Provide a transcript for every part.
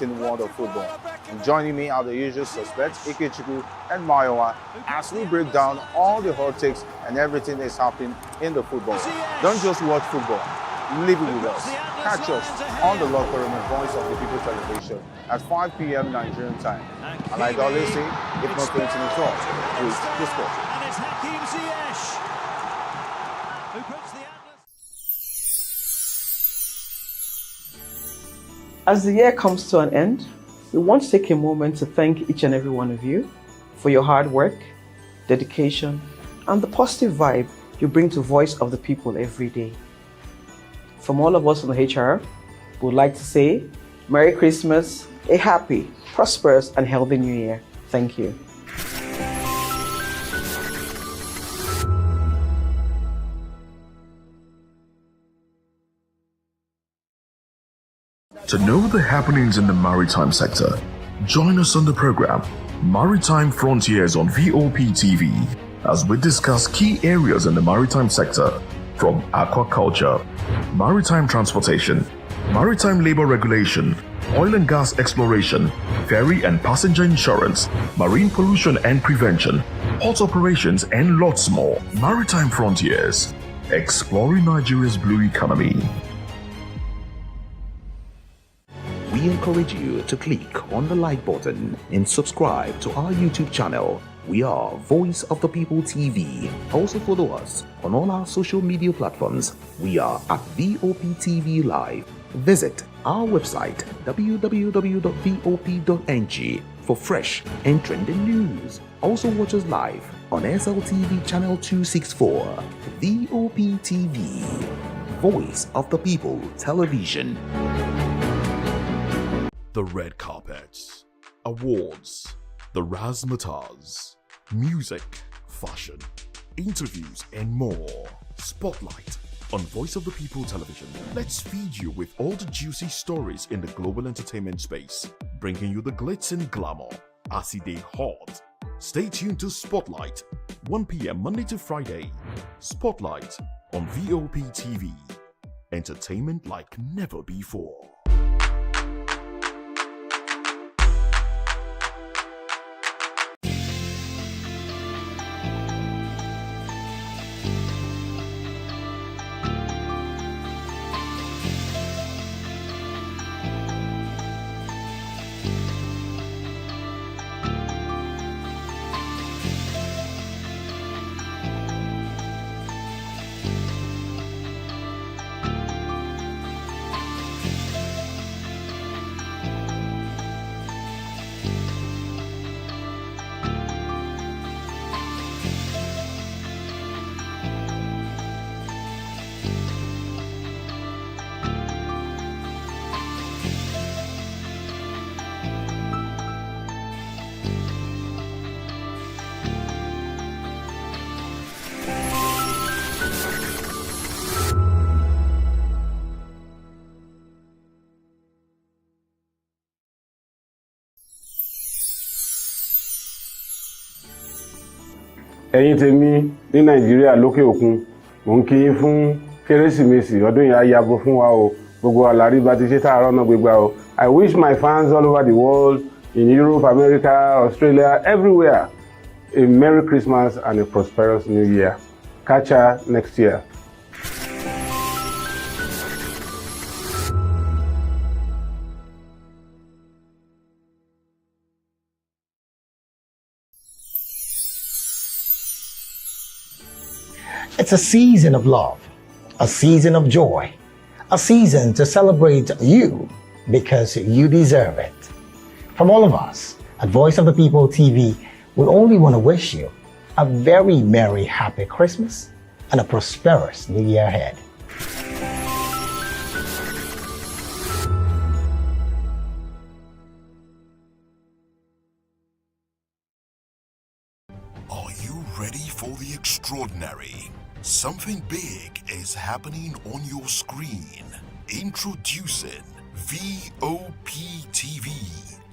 in the world of football. And joining me are the usual suspects, Ikechukwu and Mayowa, as we break down all the hot takes and everything that's happening in the football. Don't just watch football, live it with us. Catch us on the Locker Room and Voice of the People television at 5 p.m. Nigerian time. And like I always say, if not 20 minutes off, please discuss. And it's Hakim Ziyech who puts the As the year comes to an end, we want to take a moment to thank each and every one of you for your hard work, dedication, and the positive vibe you bring to Voice of the People every day. From all of us on the HR, we would like to say Merry Christmas, a happy, prosperous, and healthy New Year. Thank you. To know the happenings in the maritime sector, join us on the program Maritime Frontiers on VOP TV as we discuss key areas in the maritime sector from aquaculture, maritime transportation, maritime labor regulation, oil and gas exploration, ferry and passenger insurance, marine pollution and prevention, port operations, and lots more. Maritime Frontiers, exploring Nigeria's blue economy. We encourage you to click on the like button and subscribe to our YouTube channel. We are Voice of the People TV. Also follow us on all our social media platforms. We are at VOP TV Live. Visit our website www.vop.ng for fresh and trending news. Also watch us live on SLTV channel 264. VOP TV, Voice of the People Television. The red carpets, awards, the razzmatazz, music, fashion, interviews, and more. Spotlight on Voice of the People television. Let's feed you with all the juicy stories in the global entertainment space, bringing you the glitz and glamour as it is hot. Stay tuned to Spotlight, 1 p.m. Monday to Friday. Spotlight on VOP TV. Entertainment like never before. Ẹ̀yin tèmi ní Nàìjíríà lókè òkun, mò ń kí yín fún Kérésìmesì ọdún yìí á yabo fún wa o. Gbogbo àlàrí bá ti ṣe tààrọ̀ náà gbégbá o. I wish my fans all over the world, in Europe, America, Australia, everywhere, a Merry Christmas and a prosperous New Year. Catch ya next year. It's a season of love, a season of joy, a season to celebrate you because you deserve it. From all of us at Voice of the People TV, we only want to wish you a very merry, happy Christmas and a prosperous New Year ahead. Are you ready for the extraordinary? Something big is happening on your screen. Introducing VOP TV.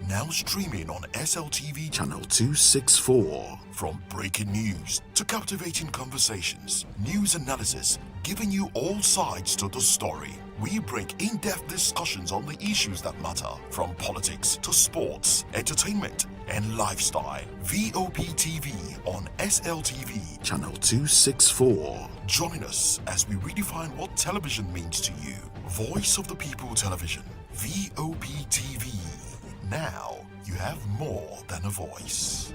Now streaming on SLTV channel 264. From breaking news to captivating conversations, news analysis, giving you all sides to the story. We bring in-depth discussions on the issues that matter, from politics to sports, entertainment, and lifestyle. VOP TV on SLTV, channel 264. Join us as we redefine what television means to you. Voice of the People Television, VOP TV. Now you have more than a voice.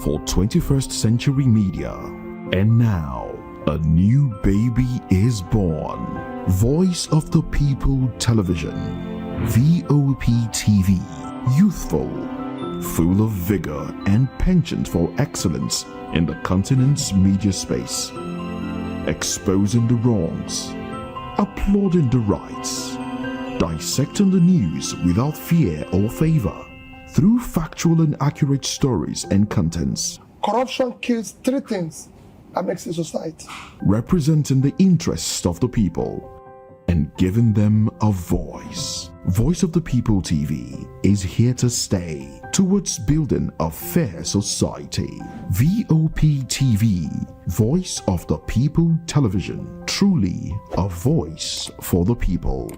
For 21st century media. And now, a new baby is born. Voice of the People Television, VOP TV. Youthful, full of vigor and penchant for excellence in the continent's media space. Exposing the wrongs, applauding the rights, dissecting the news without fear or favor. Through factual and accurate stories and contents. Corruption kills three things that makes a society. Representing the interests of the people and giving them a voice. Voice of the People TV is here to stay towards building a fair society. VOP TV, Voice of the People Television. Truly a voice for the people.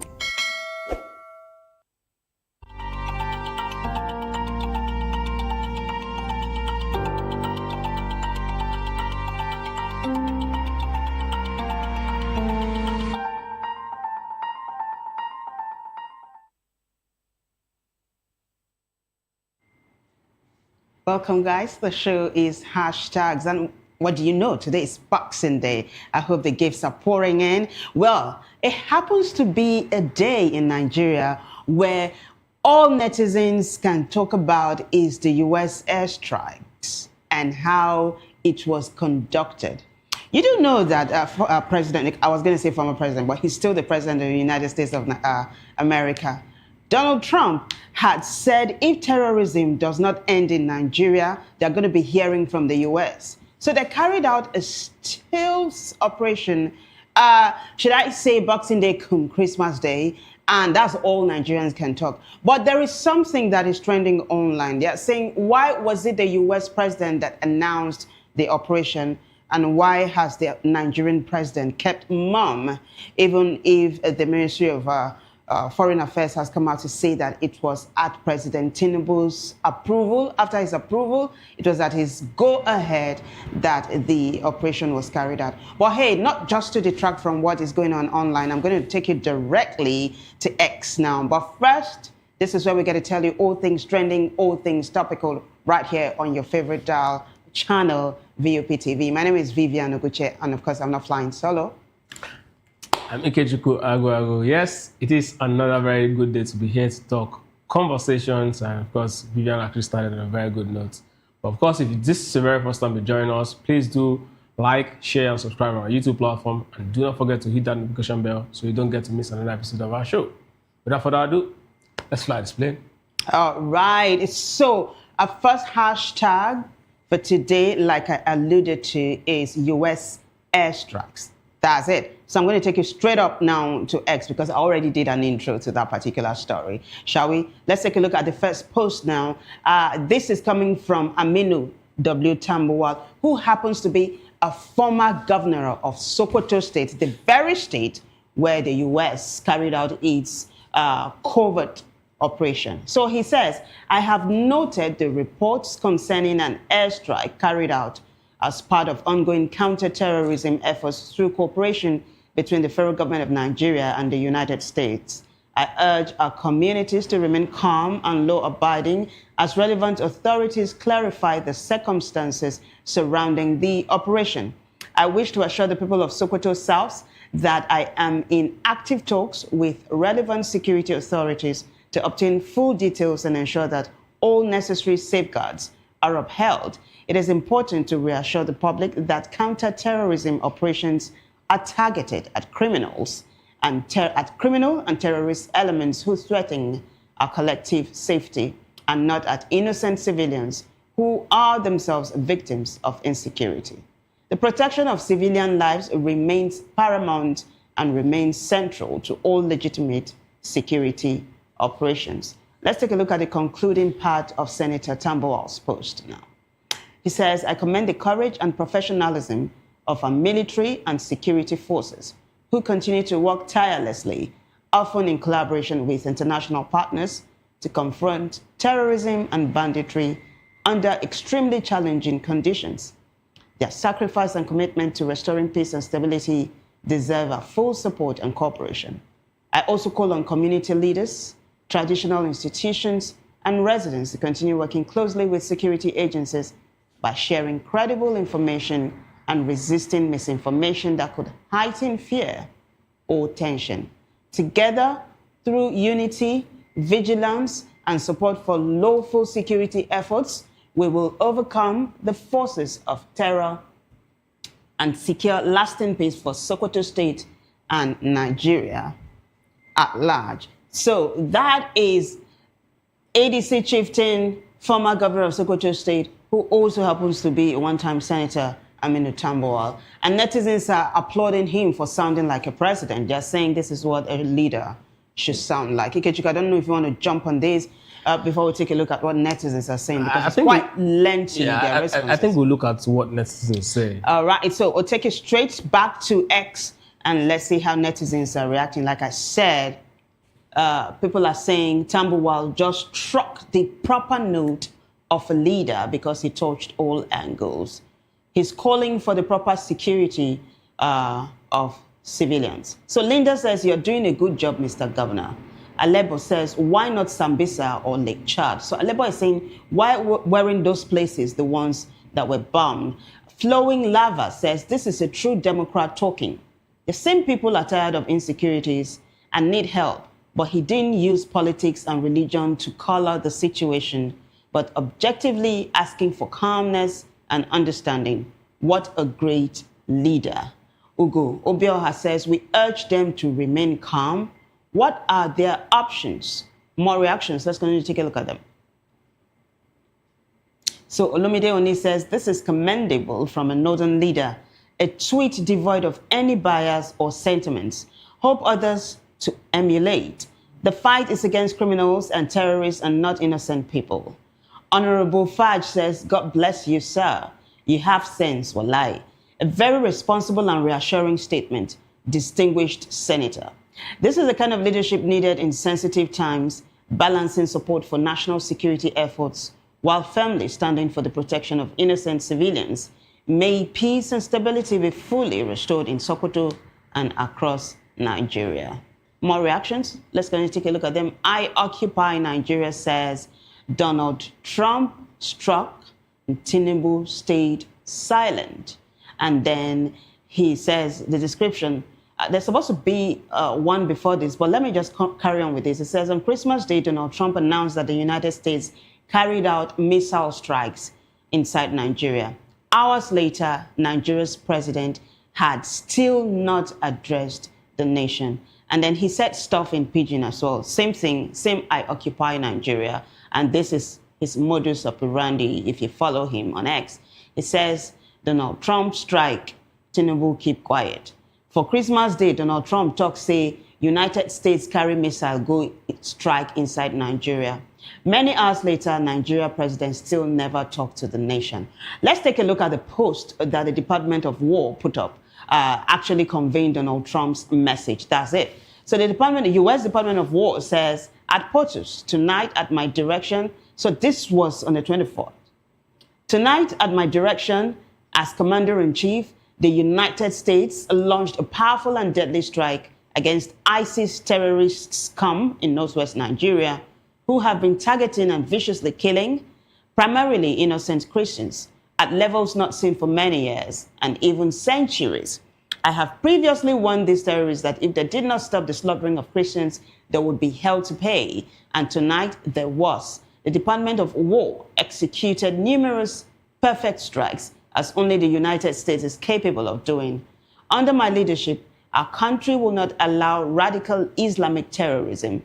Welcome, guys. The show is Hashtags. And what do you know? Today is Boxing Day. I hope the gifts are pouring in. Well, it happens to be a day in Nigeria where all netizens can talk about is the U.S. airstrikes and how it was conducted. You do know that President, I was going to say former president, but he's still the president of the United States of America, Donald Trump had said if terrorism does not end in Nigeria, they're going to be hearing from the U.S. So they carried out a stealth operation, should I say Boxing Day, Christmas Day, and that's all Nigerians can talk. But there is something that is trending online. They are saying, why was it the U.S. president that announced the operation? And why has the Nigerian president kept mum, even if the Ministry of Foreign Affairs has come out to say that it was at President Tinubu's approval. After his approval, it was at his go-ahead that the operation was carried out. But hey, not just to detract from what is going on online, I'm going to take you directly to X now. But first, this is where we're going to tell you all things trending, all things topical, right here on your favorite dial channel, VOP TV. My name is Vivian Oguche, and of course, I'm not flying solo. I'm Ikechukwu Agu. Yes, it is another very good day to be here to talk conversations, and of course, Vivian actually started on a very good note. But of course, if this is the very first time you join us, please do like, share, and subscribe on our YouTube platform, and do not forget to hit that notification bell so you don't get to miss another episode of our show. Without further ado, let's fly this plane. All right, so our first hashtag for today, like I alluded to, is US airstrikes. That's it. So I'm going to take you straight up now to X because I already did an intro to that particular story. Shall we? Let's take a look at the first post now. This is coming from Aminu W. Tambuwal, who happens to be a former governor of Sokoto State, the very state where the U.S. carried out its covert operation. So he says, I have noted the reports concerning an airstrike carried out as part of ongoing counter-terrorism efforts through cooperation between the federal government of Nigeria and the United States. I urge our communities to remain calm and law-abiding as relevant authorities clarify the circumstances surrounding the operation. I wish to assure the people of Sokoto South that I am in active talks with relevant security authorities to obtain full details and ensure that all necessary safeguards are upheld, it is important to reassure the public that counter-terrorism operations are targeted at criminals and criminal and terrorist elements who threaten our collective safety and not at innocent civilians who are themselves victims of insecurity. The protection of civilian lives remains paramount and remains central to all legitimate security operations. Let's take a look at the concluding part of Senator Tambuwal's post now. He says, I commend the courage and professionalism of our military and security forces who continue to work tirelessly, often in collaboration with international partners, to confront terrorism and banditry under extremely challenging conditions. Their sacrifice and commitment to restoring peace and stability deserve our full support and cooperation. I also call on community leaders, traditional institutions, and residents to continue working closely with security agencies by sharing credible information and resisting misinformation that could heighten fear or tension. Together, through unity, vigilance, and support for lawful security efforts, we will overcome the forces of terror and secure lasting peace for Sokoto State and Nigeria at large. So that is ADC chieftain, former governor of Sokoto State, who also happens to be a one-time senator, Amidst Tambuwal. And netizens are applauding him for sounding like a president. They're saying this is what a leader should sound like. Ikechukwu, I don't know if you want to jump on this before we take a look at what netizens are saying, because it's quite lengthy, their responses. I think we'll look at what netizens say. All right, so we'll take it straight back to X and let's see how netizens are reacting. Like I said, people are saying Tambuwal just struck the proper note of a leader because he touched all angles. He's calling for the proper security of civilians. So Linda says, you're doing a good job, Mr. Governor. Alebo says, why not Sambisa or Lake Chad? So Alebo is saying, why weren't those places the ones that were bombed? Flowing Lava says, this is a true Democrat talking. The same people are tired of insecurities and need help, but he didn't use politics and religion to color the situation, but objectively asking for calmness and understanding. What a great leader. Ugo Obioha says, we urge them to remain calm. What are their options? More reactions. Let's continue to take a look at them. So Olumide Oni says, this is commendable from a northern leader. A tweet devoid of any bias or sentiments. Hope others to emulate. The fight is against criminals and terrorists and not innocent people. Honorable Fudge says, God bless you, sir. You have sense, wallahi. A very responsible and reassuring statement, distinguished senator. This is the kind of leadership needed in sensitive times, balancing support for national security efforts while firmly standing for the protection of innocent civilians. May peace and stability be fully restored in Sokoto and across Nigeria. More reactions? Let's go and take a look at them. I Occupy Nigeria says, Donald Trump struck and Tinubu stayed silent. And then he says, the description, there's supposed to be one before this, but let me just carry on with this. It says, on Christmas Day, Donald Trump announced that the United States carried out missile strikes inside Nigeria. Hours later, Nigeria's president had still not addressed the nation. And then he said stuff in pidgin as well. Same thing, same I Occupy Nigeria. And this is his modus operandi if you follow him on X. It says, Donald Trump strike, Tinubu keep quiet. For Christmas Day, Donald Trump talks say United States carry missile go strike inside Nigeria. Many hours later, Nigeria president still never talked to the nation. Let's take a look at the post that the Department of War put up, actually conveying Donald Trump's message. That's it. So the U.S. Department of War says, at Portus, tonight at my direction, so this was on the 24th. Tonight at my direction, as Commander-in-Chief, the United States launched a powerful and deadly strike against ISIS terrorist scum in northwest Nigeria, who have been targeting and viciously killing primarily innocent Christians at levels not seen for many years and even centuries. I have previously warned these terrorists that if they did not stop the slaughtering of Christians, they would be held to pay. And tonight there was. the Department of War executed numerous perfect strikes as only the United States is capable of doing. Under my leadership, our country will not allow radical Islamic terrorism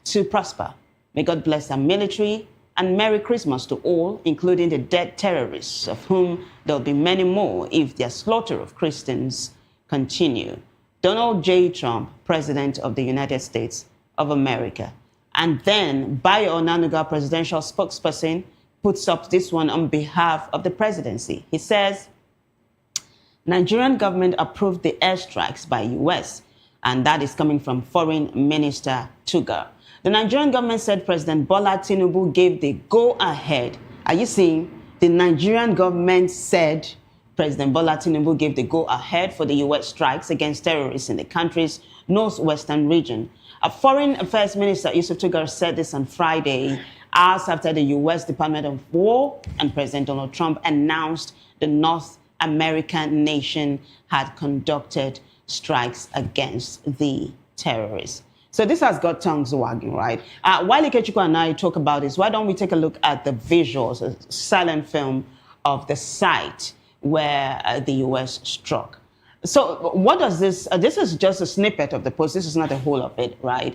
to prosper. May God bless our military, and Merry Christmas to all, including the dead terrorists, of whom there will be many more if their slaughter of Christians continue. Donald J. Trump, President of the United States of America. And then Bayo Onanuga, presidential spokesperson, puts up this one on behalf of the presidency. He says, Nigerian government approved the airstrikes by US, and that is coming from Foreign Minister Tugar. The Nigerian government said President Bola Tinubu gave the go-ahead. Are you seeing? The Nigerian government said President Bola Tinubu gave the go-ahead for the U.S. strikes against terrorists in the country's northwestern region. A Foreign Affairs Minister, Yusuf Tugar, said this on Friday, hours after the U.S. Department of War and President Donald Trump announced the North American nation had conducted strikes against the terrorists. So this has got tongues wagging, right? While Ikechukwu and I talk about this, why don't we take a look at the visuals, a silent film of the site where the U.S. struck. So what does this, this is just a snippet of the post. This is not the whole of it, right?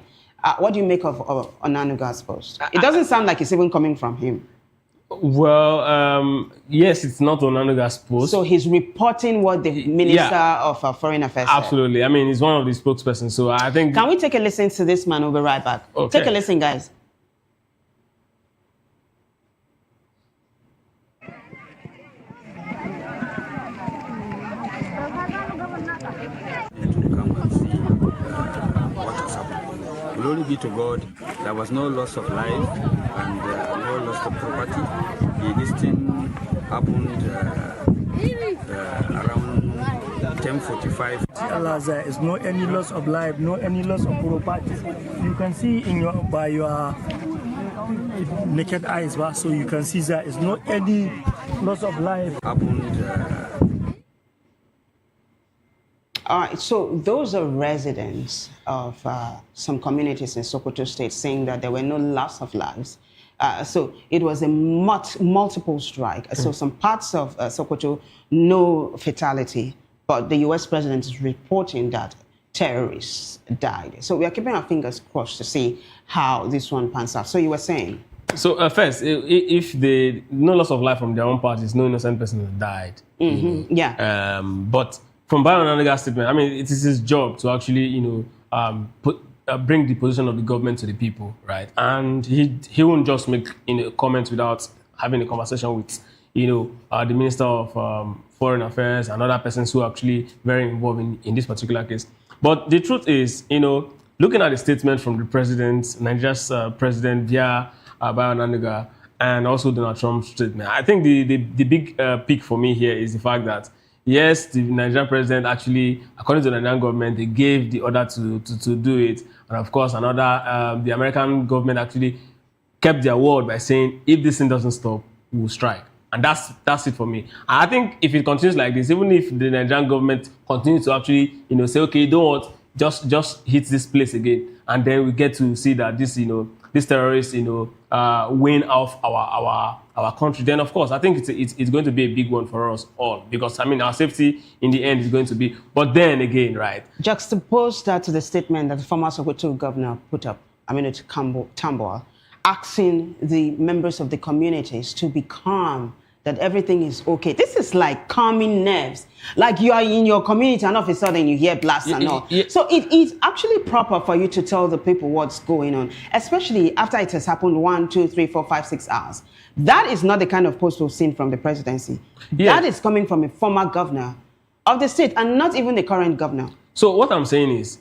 What do you make of Onanuga's post? It doesn't sound like it's even coming from him. Well, yes, it's not Onanuga's post. So he's reporting what the Minister of Foreign Affairs Absolutely. said. I mean, he's one of the spokespersons. So I think... Can we take a listen to this man? We'll be right back. Okay. Take a listen, guys. Glory be to God, there was no loss of life and no loss of property. This thing happened around 10:45. Allah, there is no any loss of life, no any loss of property. You can see in your by your naked eyes, so you can see there is no any loss of life. Happened. All right, so those are residents of some communities in Sokoto State saying that there were no loss of lives. So it was a multiple strike. So some parts of Sokoto, no fatality, but the U.S. president is reporting that terrorists died. So we are keeping our fingers crossed to see how this one pans out. So you were saying? So first, if the no loss of life from their own parties, no innocent person has died. Mm-hmm. Yeah. But from Bayo Onanuga's statement, I mean, it is his job to actually, bring the position of the government to the people, right? And he won't just make comments without having a conversation with, the Minister of Foreign Affairs and other persons who are actually very involved in this particular case. But the truth is, looking at the statement from the president, Nigeria's president via Bayo Onanuga, and also Donald Trump's statement, I think the big pick for me here is the fact that yes, the Nigerian president actually, according to the Nigerian government, they gave the order to do it. And of course, the American government actually kept their word by saying, if this thing doesn't stop, we will strike. And that's it for me. And I think if it continues like this, even if the Nigerian government continues to actually, say, okay, you don't want, just hit this place again. And then we get to see that this, these terrorists, win off our country, then of course I think it's going to be a big one for us all, because I mean our safety in the end is going to be. But then again, right? Juxtapose that to the statement that the former Sokoto governor put up, to Tambuwal, asking the members of the communities to be calm, that everything is okay. This is like calming nerves. Like you are in your community and all of a sudden you hear blasts and all. So it is actually proper for you to tell the people what's going on, especially after it has happened 1, 2, 3, 4, 5, 6 hours. That is not the kind of post we've seen from the presidency. That is coming from a former governor of the state and not even the current governor. So what I'm saying is,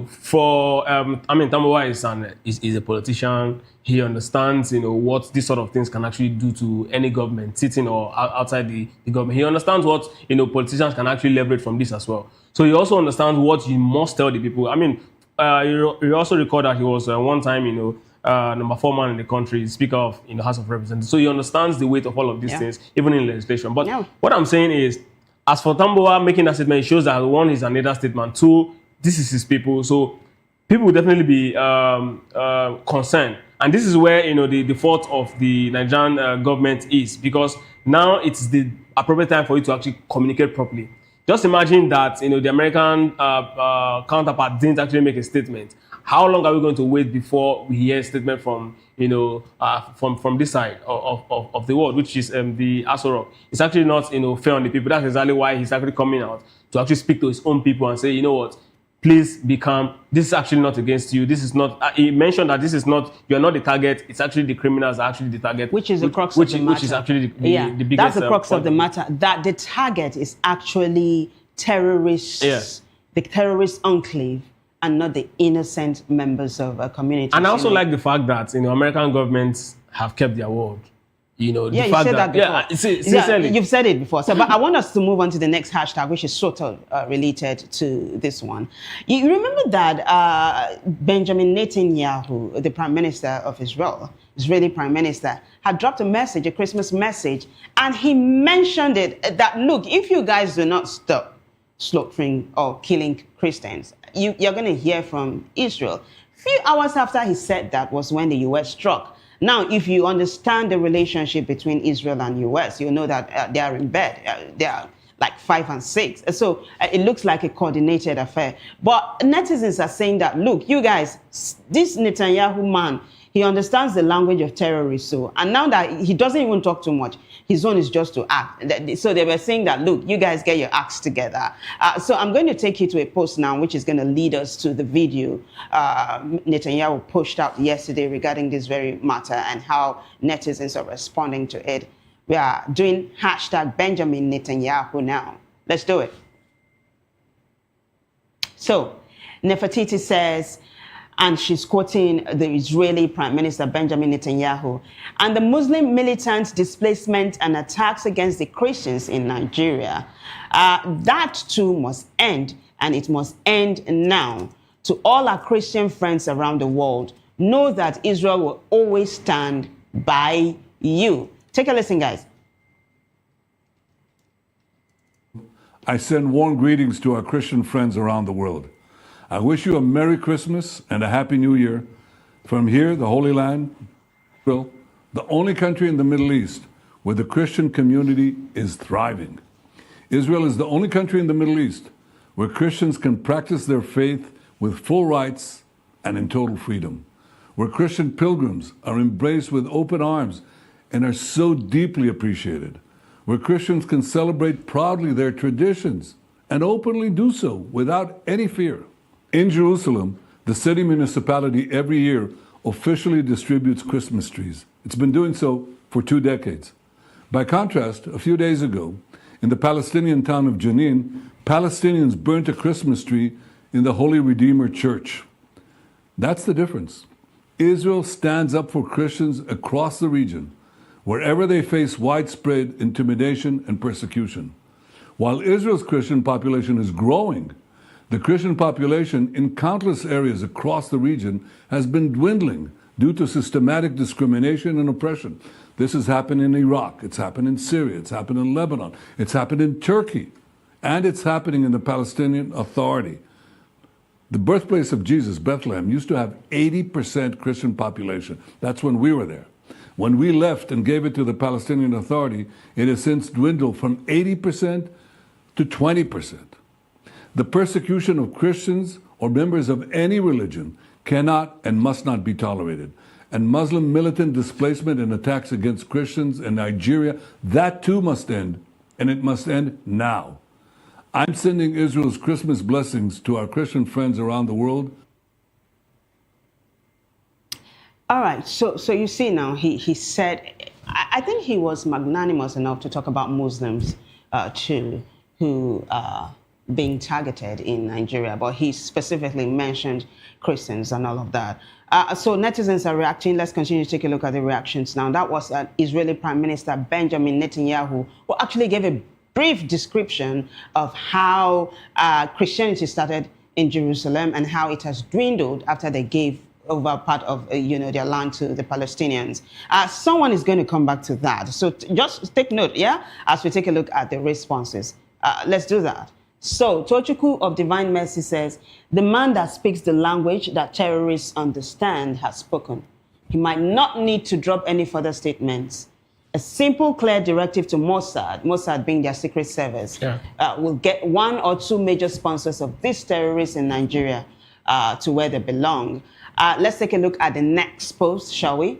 for Tambuwal is a politician. He understands, what these sort of things can actually do to any government, sitting or outside the government. He understands what, politicians can actually leverage from this as well. So he also understands what you must tell the people. I mean, you also recall that he was one time, number 4 man in the country, Speaker of the House of Representatives. So he understands the weight of all of these things, even in legislation. But what I'm saying is, as for Tambuwal making that statement, it shows that one is an either statement, two, this is his people. So people will definitely be concerned. And this is where, the fault of the Nigerian government is, because now it's the appropriate time for you to actually communicate properly. Just imagine that, the American counterpart didn't actually make a statement. How long are we going to wait before we hear a statement from, from this side of the world, which is the Aso Rock? It's actually not, fair on the people. That's exactly why he's actually coming out to actually speak to his own people and say, you know what, please be calm. This is actually not against you. This is not, he mentioned that this is not, you're not the target. It's actually the criminals are actually the target. Which is the crux of the matter. Which is actually the biggest. That's the crux of the matter. That the target is actually terrorists, the terrorist enclave, and not the innocent members of a community. And I also like the fact that, American governments have kept their word. The you fact said that before. Sincerely. You've said it before. So, but I want us to move on to the next hashtag, which is sort of related to this one. You remember that Benjamin Netanyahu, the Prime Minister of Israel, Israeli Prime Minister, had dropped a message, a Christmas message, and he mentioned it that, look, if you guys do not stop slaughtering or killing Christians, you're going to hear from Israel. A few hours after he said that was when the U.S. struck. Now, if you understand the relationship between Israel and U.S., you know that they are in bed. They are like 5 and 6. So it looks like a coordinated affair. But netizens are saying that, look, you guys, this Netanyahu man, he understands the language of terrorists. So, and now that he doesn't even talk too much, his oone is just to act. So they were saying that, look, you guys get your acts together. So I'm going to take you to a post now, which is going to lead us to the video Netanyahu pushed out yesterday regarding this very matter and how netizens are responding to it. We are doing hashtag Benjamin Netanyahu now. Let's do it. So Nefertiti says, and she's quoting the Israeli Prime Minister Benjamin Netanyahu, and the Muslim militant displacement and attacks against the Christians in Nigeria, that too must end, and it must end now. To all our Christian friends around the world, know that Israel will always stand by you. Take a listen, guys. I send warm greetings to our Christian friends around the world. I wish you a Merry Christmas and a Happy New Year from here, the Holy Land, Israel, the only country in the Middle East where the Christian community is thriving. Israel is the only country in the Middle East where Christians can practice their faith with full rights and in total freedom, where Christian pilgrims are embraced with open arms and are so deeply appreciated, where Christians can celebrate proudly their traditions and openly do so without any fear. In Jerusalem, the city municipality every year officially distributes Christmas trees. It's been doing so for 2 decades. By contrast, a few days ago, in the Palestinian town of Jenin, Palestinians burnt a Christmas tree in the Holy Redeemer Church. That's the difference. Israel stands up for Christians across the region, wherever they face widespread intimidation and persecution. While Israel's Christian population is growing, the Christian population in countless areas across the region has been dwindling due to systematic discrimination and oppression. This has happened in Iraq, it's happened in Syria, it's happened in Lebanon, it's happened in Turkey, and it's happening in the Palestinian Authority. The birthplace of Jesus, Bethlehem, used to have 80% Christian population. That's when we were there. When we left and gave it to the Palestinian Authority, it has since dwindled from 80% to 20%. The persecution of Christians or members of any religion cannot and must not be tolerated. And Muslim militant displacement and attacks against Christians in Nigeria, that too must end, and it must end now. I'm sending Israel's Christmas blessings to our Christian friends around the world. All right, so you see now, he said, I think he was magnanimous enough to talk about Muslims too, who are being targeted in Nigeria, but he specifically mentioned Christians and all of that. So netizens are reacting. Let's continue to take a look at the reactions now. That was Israeli Prime Minister Benjamin Netanyahu, who actually gave a brief description of how Christianity started in Jerusalem and how it has dwindled after they gave over part of their land to the Palestinians. Someone is going to come back to that. So just take note, yeah, as we take a look at the responses. Let's do that. So Tochukwu of Divine Mercy says, the man that speaks the language that terrorists understand has spoken. he might not need to drop any further statements. A simple, clear directive to Mossad being their secret service, will get 1 or 2 major sponsors of these terrorists in Nigeria to where they belong. Let's take a look at the next post, shall we?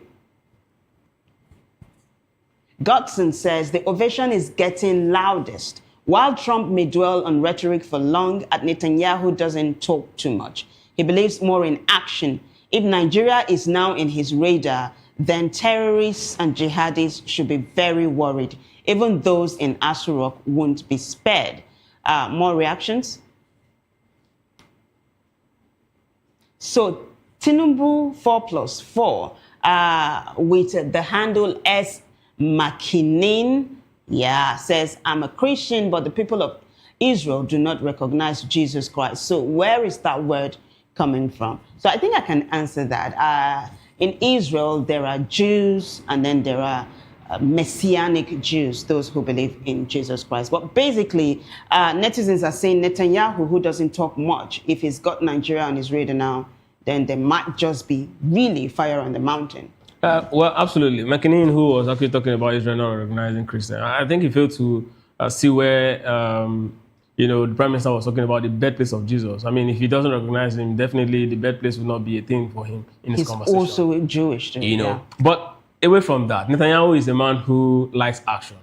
Godson says the ovation is getting loudest. While Trump may dwell on rhetoric for long, Netanyahu doesn't talk too much. He believes more in action. If Nigeria is now in his radar, then terrorists and jihadists should be very worried. Even those in Asu Rock won't be spared. More reactions? So, Tinubu 4+4 with the handle S. Makinin, says, I'm a Christian, but the people of Israel do not recognize Jesus Christ. So where is that word coming from? So I think I can answer that. In Israel, there are Jews, and then there are Messianic Jews, those who believe in Jesus Christ. But basically, netizens are saying Netanyahu, who doesn't talk much, if he's got Nigeria on his radar now, then there might just be really fire on the mountain. Well, absolutely. McKinney, who was actually talking about Israel not recognizing Christians, I think he failed to see where, the Prime Minister was talking about the birthplace of Jesus. I mean, if he doesn't recognize him, definitely the birthplace will not be a thing for him in his conversation. He's also Jewish, too, But away from that, Netanyahu is a man who likes action.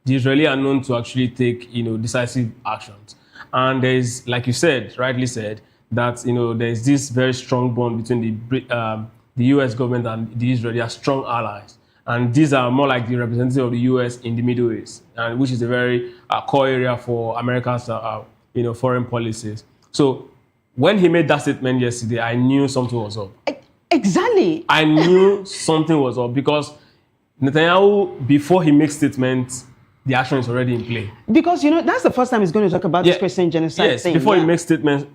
The Israelis are known to actually take, decisive actions. And there's, like you said, rightly said, that, there's this very strong bond between the U.S. government and the Israel. They are strong allies. And these are more like the representative of the U.S. in the Middle East, and which is a very core area for America's, foreign policies. So when he made that statement yesterday, I knew something was up. Exactly. I knew something was up because Netanyahu, before he makes statements, the action is already in play. Because, that's the first time he's going to talk about this Christian genocide thing. Before he makes statements,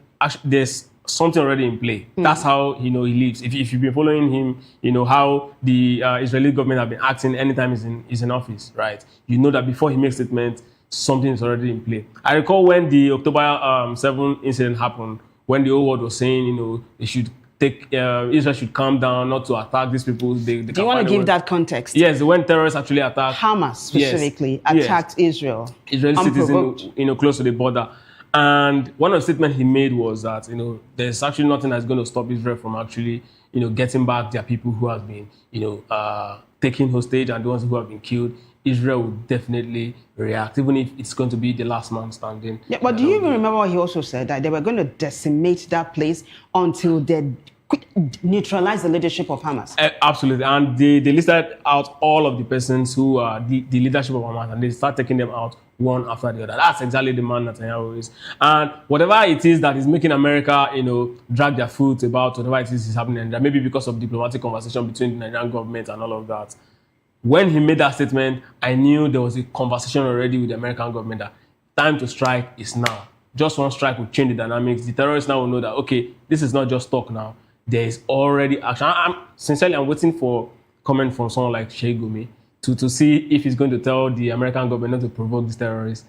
there's something already in play. That's how he lives. If you've been following him, how the Israeli government have been acting anytime he's in office, right? You know that before he makes statements, something is already in play. I recall when the October 7 incident happened, when the whole world was saying, they should Israel should calm down, not to attack these people. Do you want to give that context? Yes, when terrorists actually attacked Hamas specifically attacked Israel. Israeli citizens, close to the border. And one of the statements he made was that, there's actually nothing that's going to stop Israel from actually, getting back their people who have been, taken hostage and the ones who have been killed. Israel will definitely react, even if it's going to be the last man standing. Yeah, but do you even remember what he also said? That they were going to decimate that place until they neutralize the leadership of Hamas? Absolutely. And they listed out all of the persons who are the leadership of Hamas, and they start taking them out one after the other. That's exactly the man Netanyahu is. And whatever it is that is making America, drag their foot about whatever it is happening, and maybe because of diplomatic conversation between the Nigerian government and all of that. When he made that statement, I knew there was a conversation already with the American government that time to strike is now. Just one strike will change the dynamics. The terrorists now will know that, okay, this is not just talk now. There is already action. I'm waiting for comment from someone like Sheikh Gumi to see if he's going to tell the American government not to provoke these terrorists.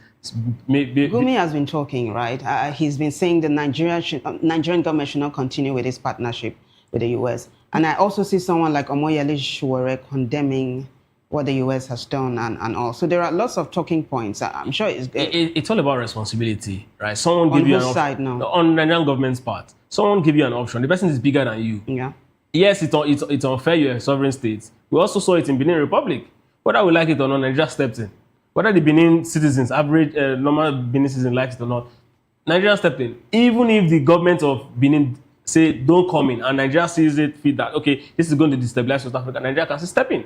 Gumi has been talking, right? He's been saying the Nigerian government should not continue with this partnership with the U.S. And I also see someone like Omoyele Shuwere condemning what the U.S. has done and all. So there are lots of talking points. I'm sure it's all about responsibility, right? Someone give you an option. Side now? On the Nigerian government's part, someone give you an option. The person is bigger than you. Yeah. Yes, it's unfair. You're a sovereign state. We also saw it in Benin Republic. Whether we like it or not, Nigeria stepped in. Whether the Benin citizens, average normal Benin citizen likes it or not, Nigeria stepped in. Even if the government of Benin say don't come in, and Nigeria sees it fit that okay, this is going to destabilize South Africa, Nigeria can still step in.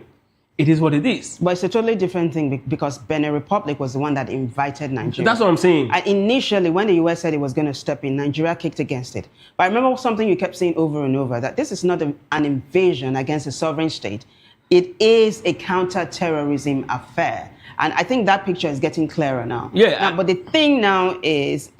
It is what it is. But it's a totally different thing because Benin Republic was the one that invited Nigeria. That's what I'm saying. And initially, when the US said it was going to step in, Nigeria kicked against it. But I remember something you kept saying over and over, that this is not an invasion against a sovereign state. It is a counter-terrorism affair. And I think that picture is getting clearer now. Yeah. But the thing now is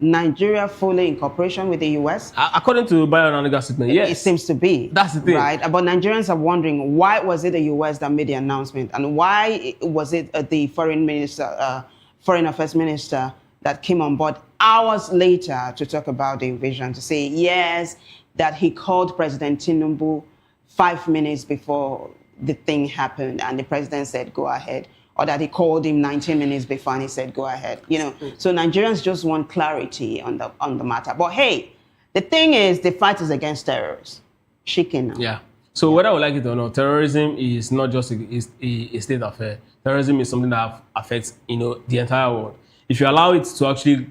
Nigeria fully in cooperation with the U.S.? According to Bayonanaga statement, yes. It seems to be. That's the thing. Right? But Nigerians are wondering, why was it the U.S. that made the announcement? And why was it the foreign affairs minister that came on board hours later to talk about the invasion, to say, yes, that he called President Tinubu 5 minutes before the thing happened and the president said, go ahead, or that he called him 19 minutes before and he said, go ahead. So Nigerians just want clarity on the matter. But hey, the thing is, the fight is against terrorists. Chicken now. Yeah. So whether we like it or not, terrorism is not just a state affair. Terrorism is something that affects, the entire world. If you allow it to actually,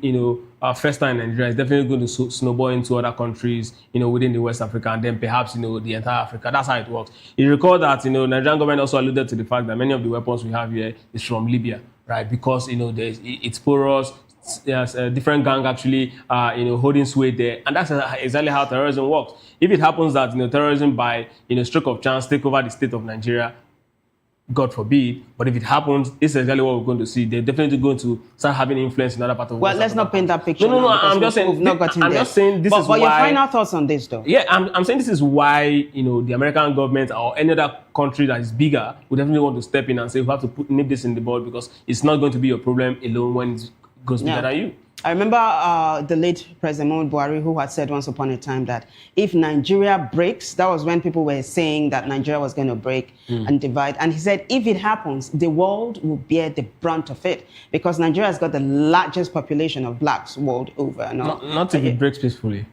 fester in Nigeria, it's definitely going to snowball into other countries, within the West Africa, and then perhaps, the entire Africa. That's how it works. You recall that, Nigerian government also alluded to the fact that many of the weapons we have here is from Libya, right? Because, it's porous. There's a different gang actually, holding sway there, and that's exactly how terrorism works. If it happens that terrorism by stroke of chance take over the state of Nigeria, God forbid, but if it happens, this is exactly what we're going to see. They're definitely going to start having influence in other parts of the world. Well, let's not paint that picture. No, I'm just saying. I'm just saying this is why. But your final thoughts on this, though? Yeah, I'm saying this is why the American government or any other country that is bigger would definitely want to step in and say we have to nip this in the bud, because it's not going to be your problem alone when it goes bigger than you. I remember the late President Muhammadu Buhari, who had said once upon a time that if Nigeria breaks, that was when people were saying that Nigeria was going to break and divide. And he said, if it happens, the world will bear the brunt of it, because Nigeria has got the largest population of blacks world over. Not if it breaks peacefully.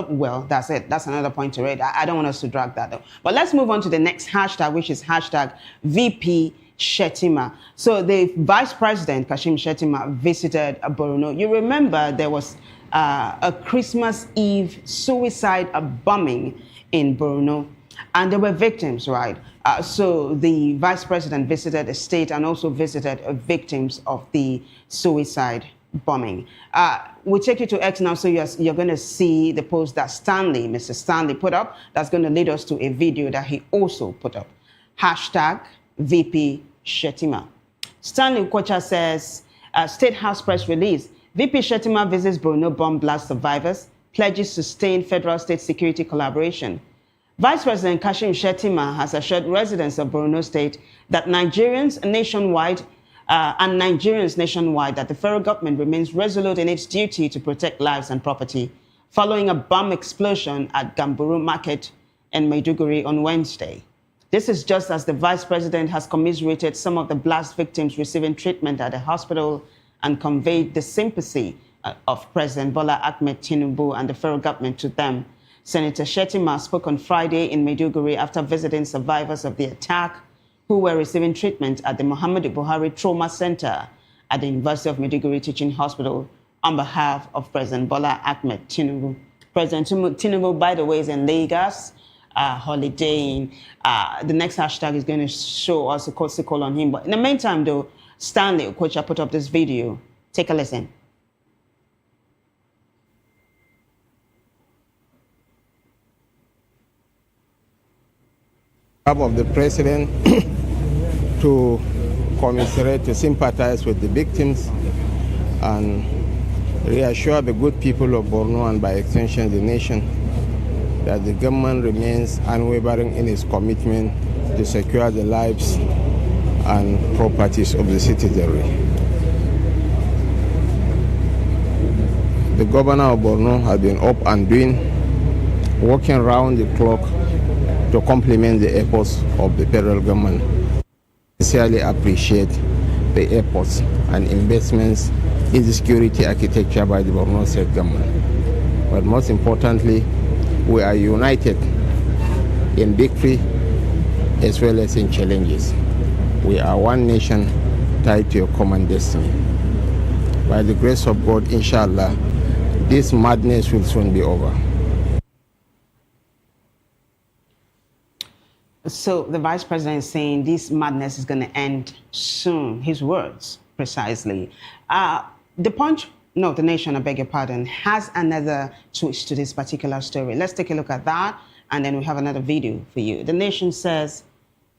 Well, that's it. That's another point to read. I don't want us to drag that, though. But let's move on to the next hashtag, which is hashtag VP Shettima. So the Vice President, Kashim Shettima, visited Borno. You remember there was a Christmas Eve suicide bombing in Borno, and there were victims, right? So the Vice President visited the state and also visited victims of the suicide bombing. We'll take you to X now, so you're going to see the post that Mr. Stanley put up. That's going to lead us to a video that he also put up. Hashtag VP Shettima. Stanley Ukocha says, State House press release, VP Shettima visits Borno bomb blast survivors, pledges sustained federal-state security collaboration. Vice President Kashim Shettima has assured residents of Borno State that Nigerians nationwide that the federal government remains resolute in its duty to protect lives and property following a bomb explosion at Gamburu Market in Maiduguri on Wednesday. This is just as the Vice President has commiserated some of the blast victims receiving treatment at the hospital and conveyed the sympathy of President Bola Ahmed Tinubu and the federal government to them. Senator Shettima spoke on Friday in Maiduguri after visiting survivors of the attack who were receiving treatment at the Muhammadu Buhari Trauma Center at the University of Maiduguri Teaching Hospital on behalf of President Bola Ahmed Tinubu. President Tinubu, by the way, is in Lagos, holidaying. The next hashtag is going to show us a call on him. But in the meantime, though, Stanley Okocha put up this video. Take a listen. Of the president to commiserate, to sympathize with the victims and reassure the good people of Borno and by extension the nation that the government remains unwavering in its commitment to secure the lives and properties of the citizenry. The governor of Borno has been up and doing, working round the clock to complement the efforts of the federal government. I sincerely appreciate the efforts and investments in the security architecture by the Borno State government. But most importantly, we are united in victory as well as in challenges. We are one nation tied to a common destiny. By the grace of God, inshallah, this madness will soon be over. So the Vice President is saying this madness is going to end soon. His words, precisely. The Nation, I beg your pardon, has another twist to this particular story. Let's take a look at that, and then we have another video for you. The Nation says,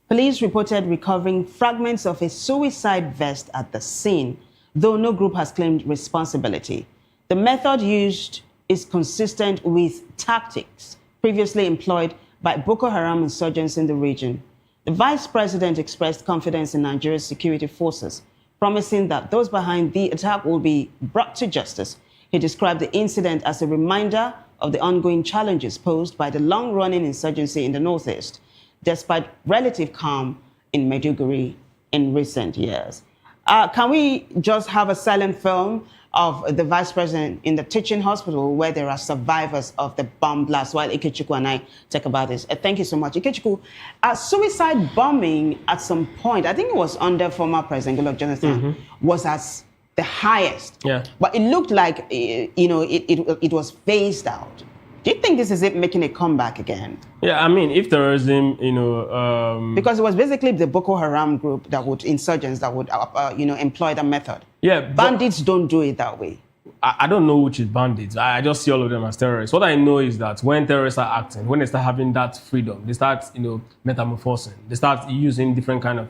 police reported recovering fragments of a suicide vest at the scene, though no group has claimed responsibility. The method used is consistent with tactics previously employed by Boko Haram insurgents in the region. The Vice President expressed confidence in Nigeria's security forces, promising that those behind the attack will be brought to justice. He described the incident as a reminder of the ongoing challenges posed by the long-running insurgency in the Northeast. despite relative calm in Maiduguri in recent years. Can we just have a silent film of the vice president in the teaching hospital where there are survivors of the bomb blast while Ikechukwu and I talk about this? Thank you so much. Ikechukwu, suicide bombing at some point, I think it was under former President Goodluck Jonathan, was at the highest. Yeah. But it looked like, it was phased out. Do you think this is it making a comeback again? Yeah, I mean, if terrorism, because it was basically the Boko Haram group insurgents that would, employ that method. Yeah. Bandits don't do it that way. I don't know which is bandits. I just see all of them as terrorists. What I know is that when terrorists are acting, when they start having that freedom, they start, metamorphosing. They start using different kind of,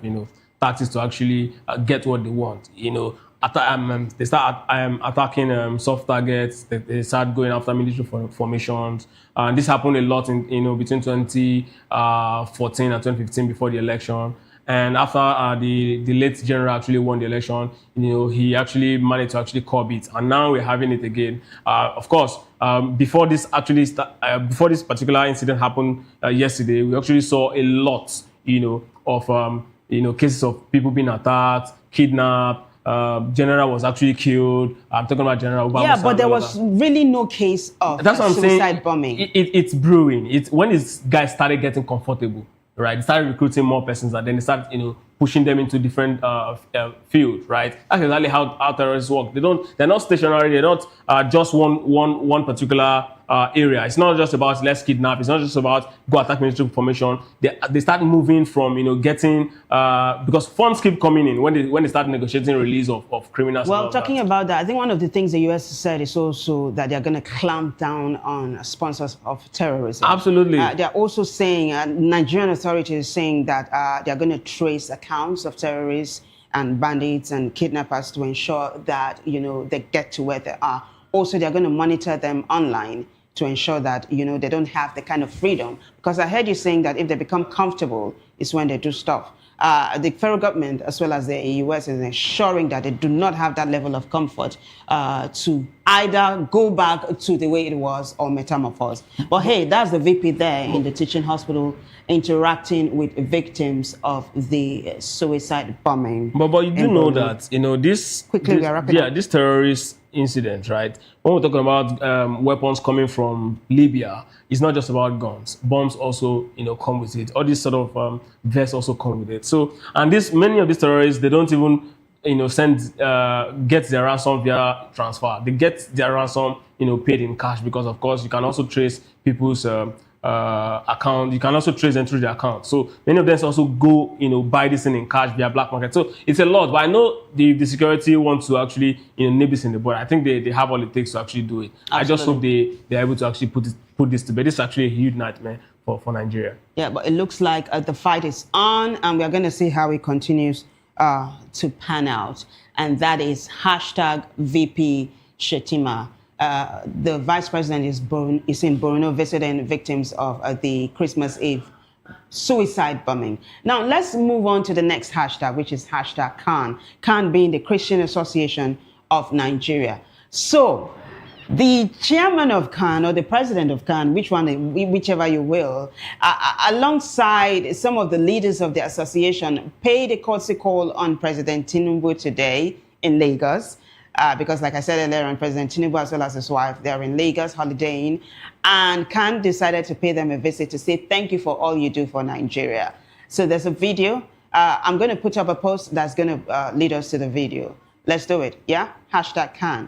tactics to actually get what they want. They start attacking soft targets. They start going after military formations. And this happened a lot in between 2014 and 2015 before the election. And after the late general actually won the election, he actually managed to actually curb it. And now we're having it again. Of course, before this particular incident happened yesterday, we actually saw a lot, of cases of people being attacked, kidnapped. General was actually killed. I'm talking about General Obama. Yeah, but there was really no case of suicide bombing. It's brewing. When these guys started getting comfortable, right? They started recruiting more persons, and then they started, pushing them into different fields, right? That's exactly how terrorists work. They're not stationary. They're not just one particular area. It's not just about let's kidnap. It's not just about go attack military formation. They start moving from getting because funds keep coming in when they start negotiating release of criminals. Well, talking about that, I think one of the things the U.S. said is also that they're going to clamp down on sponsors of terrorism. Absolutely. They're also saying Nigerian authorities saying that they're going to trace accounts of terrorists and bandits and kidnappers to ensure that they get to where they are. Also, they're going to monitor them online to ensure that, they don't have the kind of freedom. Because I heard you saying that if they become comfortable, it's when they do stuff. The federal government, as well as the U.S., is ensuring that they do not have that level of comfort to either go back to the way it was or metamorphose. But hey, that's the VP there in the teaching hospital interacting with victims of the suicide bombing. But you do know that, this terrorist incident, right? When we're talking about weapons coming from Libya, it's not just about guns. Bombs also, come with it. All these sort of vests also come with it. So, and many of these terrorists, they don't even, get their ransom via transfer. They get their ransom, paid in cash because, of course, you can also trace people's account. You can also trace them through the account. So many of them also go, buy this thing in cash via black market. So it's a lot. But I know the security wants to actually, nip this in the bud. I think they have all it takes to actually do it. Absolutely. I just hope they're able to actually put this to bed. This is actually a huge nightmare for Nigeria. Yeah, but it looks like the fight is on, and we're going to see how it continues to pan out. And that is #VP Shetima. The vice president is in Borno visiting victims of the Christmas Eve suicide bombing. Now, let's move on to the next hashtag, which is #Khan. Khan being the Christian Association of Nigeria. So, the chairman of Khan or the president of Khan, whichever you will, alongside some of the leaders of the association, paid a courtesy call on President Tinubu today in Lagos. Because like I said earlier on, President Tinubu as well as his wife, they're in Lagos holidaying, and Khan decided to pay them a visit to say thank you for all you do for Nigeria. So there's a video. I'm going to put up a post that's going to lead us to the video. Let's do it, yeah? #Khan.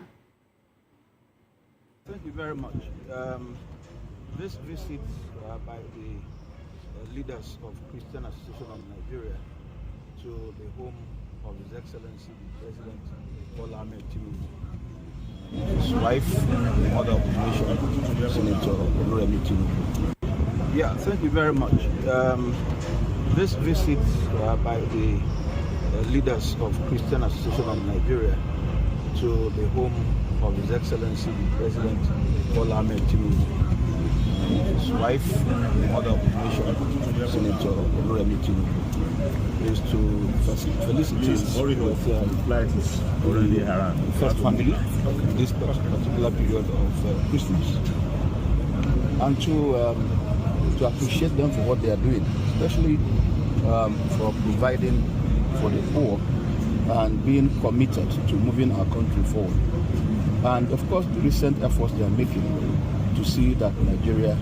Thank you very much. This visit by the leaders of Christian Association of Nigeria to the home of His Excellency President Bola Ahmed Tinubu, his wife, the mother of the nation, Senator Oluremi Tinubu. Yeah, thank you very much. This visit by the leaders of Christian Association of Nigeria to the home of His Excellency President Bola Ahmed Tinubu, his wife, the mother of the nation, Senator Oluremi Tinubu, is to felicitate with flight is already around the first family in this particular period of Christmas, and to appreciate them for what they are doing. especially for providing for the poor and being committed to moving our country forward. And of course, the recent efforts they are making to see that Nigeria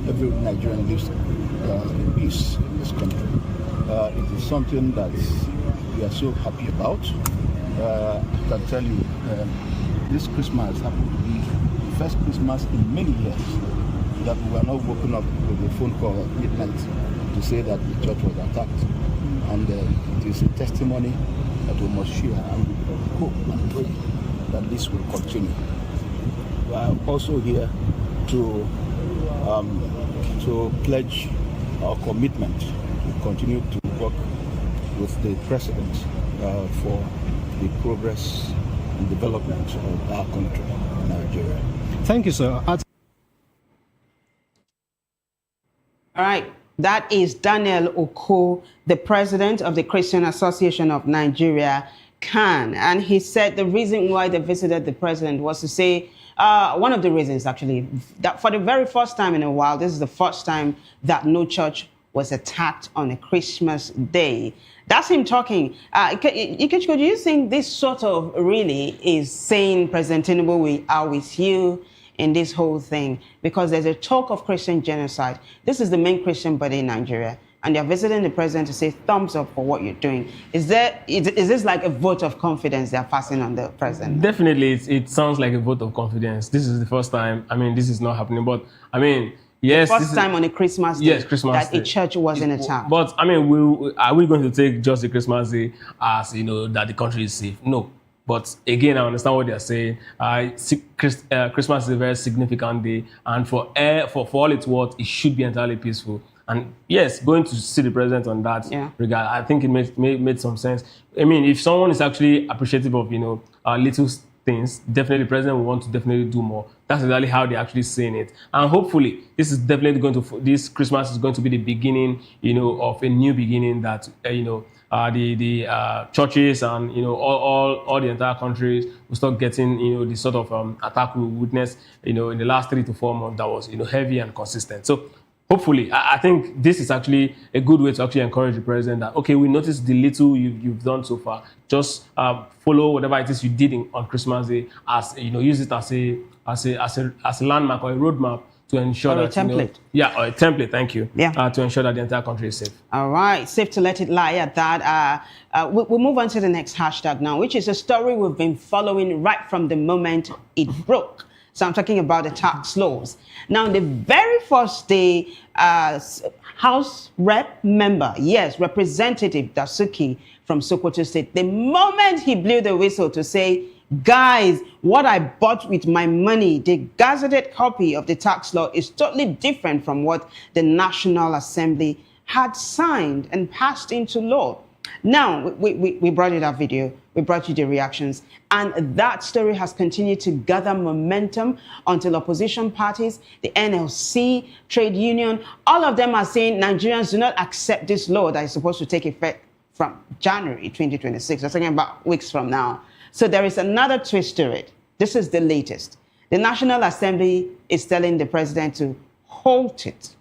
every Nigerian lives in peace in this country. It is something that we are so happy about. I can tell you, this Christmas happened to be the first Christmas in many years that we were not woken up with a phone call at midnight to say that the church was attacked. And it is a testimony that we must share, and we hope and pray that this will continue. We are also here to pledge our commitment to continue to work with the President for the progress and development of our country, Nigeria. Thank you, sir. All right. That is Daniel Oko, the president of the Christian Association of Nigeria, CAN. And he said the reason why they visited the president was to say, one of the reasons actually, that for the very first time in a while, this is the first time that no church was attacked on a Christmas day. That's him talking. Ikechukwu, do you think this sort of really is saying, President Tinubu, we are with you in this whole thing? Because there's a talk of Christian genocide. This is the main Christian body in Nigeria, and they're visiting the president to say thumbs up for what you're doing. Is this like a vote of confidence they're passing on the president? Definitely, it sounds like a vote of confidence. This is the first time. I mean, this is not happening, but I mean, yes, the first time on a Christmas day that a church wasn't attacked. But I mean, are we going to take just the Christmas day as that the country is safe? No. But again, I understand what they are saying. Christmas is a very significant day, and for all it's worth, it should be entirely peaceful. And yes, going to see the president on that regard, I think it made some sense. I mean, if someone is actually appreciative of little things, definitely the president will want to definitely do more. That's exactly how they're actually saying it. And hopefully, this Christmas is going to be the beginning, of a new beginning that the churches and all the entire countries will start getting the sort of attack we witnessed in the last 3 to 4 months that was heavy and consistent. So hopefully, I think this is actually a good way to actually encourage the president that, okay, we noticed the little you've done so far. Just follow whatever it is you did on Christmas Day, as use it as a landmark or a roadmap to ensure that a template. Or a template. Thank you. Yeah. To ensure that the entire country is safe. All right, safe to let it lie at that. We'll move on to the next hashtag now, which is a story we've been following right from the moment it broke. So I'm talking about the tax laws. Now, the very first day, House Rep member, Representative Dasuki from Sokoto State, the moment he blew the whistle to say, guys, what I bought with my money, the gazetted copy of the tax law is totally different from what the National Assembly had signed and passed into law. Now, we brought you that video, we brought you the reactions, and that story has continued to gather momentum until opposition parties, the NLC, trade union, all of them are saying Nigerians do not accept this law that is supposed to take effect from January 2026. We're talking about weeks from now. So there is another twist to it. This is the latest. The National Assembly is telling the president to halt it.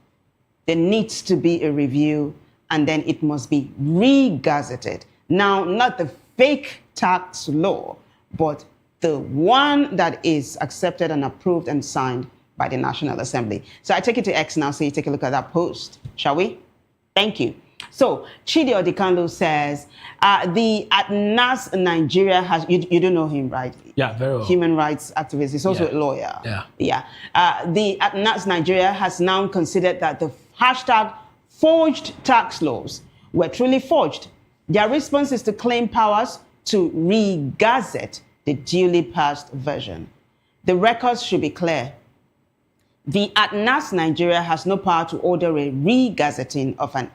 There needs to be a review, and then it must be re-gazetted. Now, not the fake tax law, but the one that is accepted and approved and signed by the National Assembly. So I take it to X now, so you take a look at that post, shall we? Thank you. So Chidi Odikanlo says, the ATNAS Nigeria has, you don't know him, right? Yeah, very well. Human rights activist. He's also a lawyer. The ATNAS Nigeria has now considered that the hashtag forged tax laws were truly forged. Their response is to claim powers to re-gazette the duly passed version. The records should be clear. The ATNAS Nigeria has no power to order a re-gazetting of an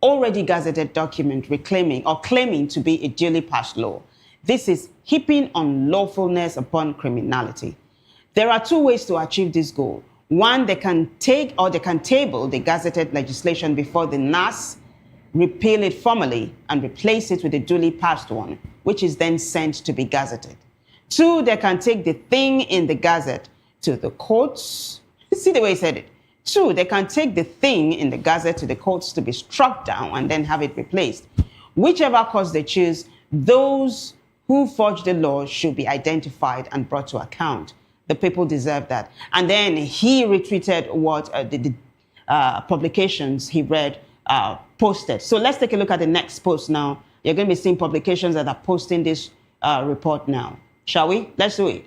already gazetted document reclaiming or claiming to be a duly passed law. This is heaping unlawfulness upon criminality. There are two ways to achieve this goal. One, they can table the gazetted legislation before the NAS, repeal it formally, and replace it with a duly passed one, which is then sent to be gazetted. Two, they can take the thing in the gazette to the courts, see the way he said it, Two, they can take the thing in the Gazette to the courts to be struck down and then have it replaced. Whichever course they choose, those who forged the law should be identified and brought to account. The people deserve that. And then he retweeted what the publications he read posted. So let's take a look at the next post now. You're going to be seeing publications that are posting this report now. Shall we? Let's do it.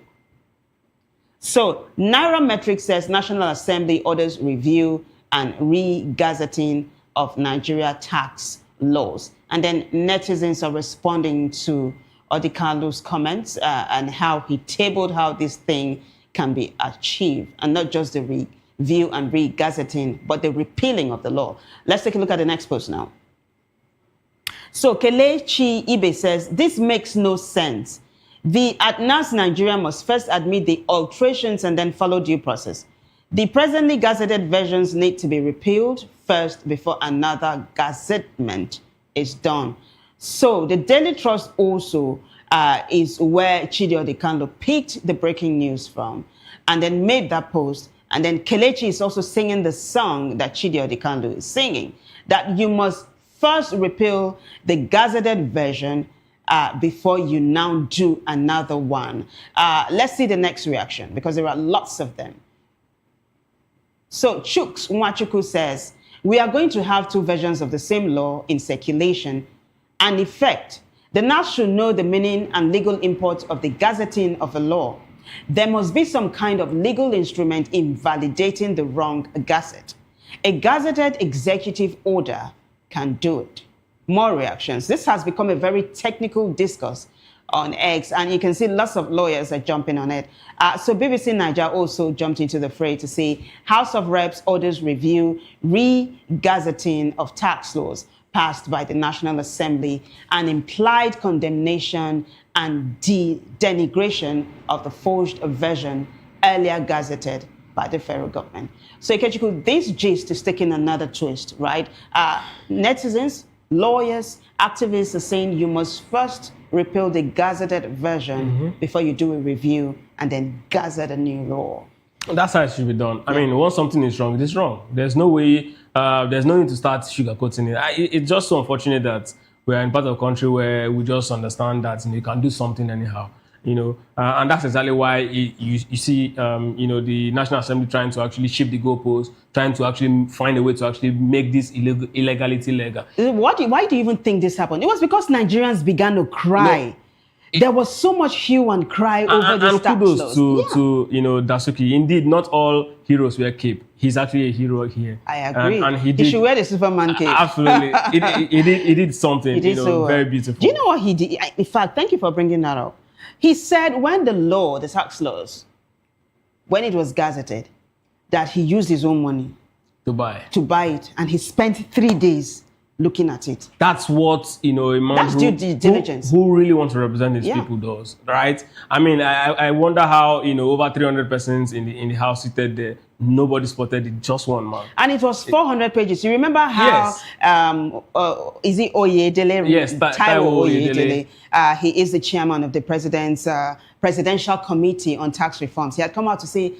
So Nairametrics says National Assembly orders review and re-gazetting of Nigeria tax laws. And then netizens are responding to Odikalu's comments and how he tabled how this thing can be achieved, and not just the review and re-gazetting, but the repealing of the law. Let's take a look at the next post now. So Kelechi Ibe says, this makes no sense. The ATNAS Nigeria must first admit the alterations and then follow due process. The presently gazetted versions need to be repealed first before another gazettement is done. So the Daily Trust also is where Chidi Odikando picked the breaking news from and then made that post. And then Kelechi is also singing the song that Chidi Odikando is singing, that you must first repeal the gazetted version before you now do another one. Let's see the next reaction, because there are lots of them. So Chuks Nwachukwu says, we are going to have two versions of the same law in circulation and effect. The NAS should know the meaning and legal import of the gazetting of a law. There must be some kind of legal instrument invalidating the wrong gazette. A gazetted executive order can do it. More reactions. This has become a very technical discourse on X, and you can see lots of lawyers are jumping on it. So BBC Niger also jumped into the fray to say House of Reps orders review re-gazetting of tax laws passed by the National Assembly and implied condemnation and denigration of the forged version earlier gazetted by the federal government. So Ikechukwu, this gist is taking another twist, right? Netizens, lawyers, activists are saying you must first repeal the gazetted version before you do a review and then gazette a new law. That's how it should be done. I mean, once something is wrong, it is wrong. There's no way, there's no need to start sugarcoating it. It's just so unfortunate that we're in part of the country where we just understand that you can do something anyhow. And that's exactly why you see, the National Assembly trying to actually shift the goalposts, trying to actually find a way to actually make this illegality legal. Why do you even think this happened? It was because Nigerians began to cry. There was so much hue and cry over this tax laws. And kudos to Dasuki. Indeed, not all heroes wear cape. He's actually a hero here. I agree. And he should wear the Superman cape. Absolutely. He did something He did so very beautiful. Do you know what he did? In fact, thank you for bringing that up. He said when the tax laws, when it was gazetted, that he used his own money to buy it, and he spent 3 days looking at it. That's what a man that's due diligence. Who really wants to represent his people does, right? I mean, I wonder how over 300 persons in the house seated there, nobody spotted it, just one man. And it was 400 pages. You remember how is it Oyedele? Yes, Taiwo Oyedele. He is the chairman of the Presidential Committee on Tax Reforms. He had come out to say,